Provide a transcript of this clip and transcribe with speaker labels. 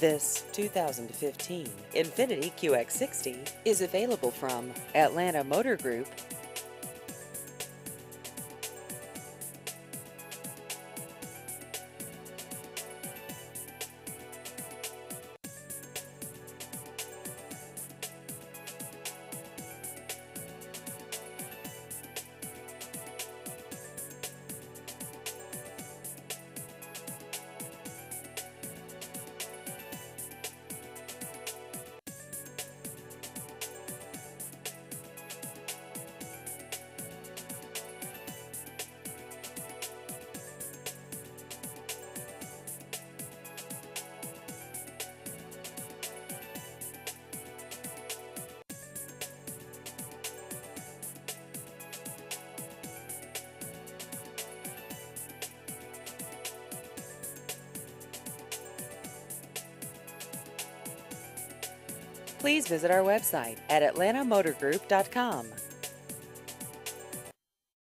Speaker 1: This 2015 Infiniti QX60 is available from Atlanta Motor Group. Please visit our website at atlantamotorgroup.com.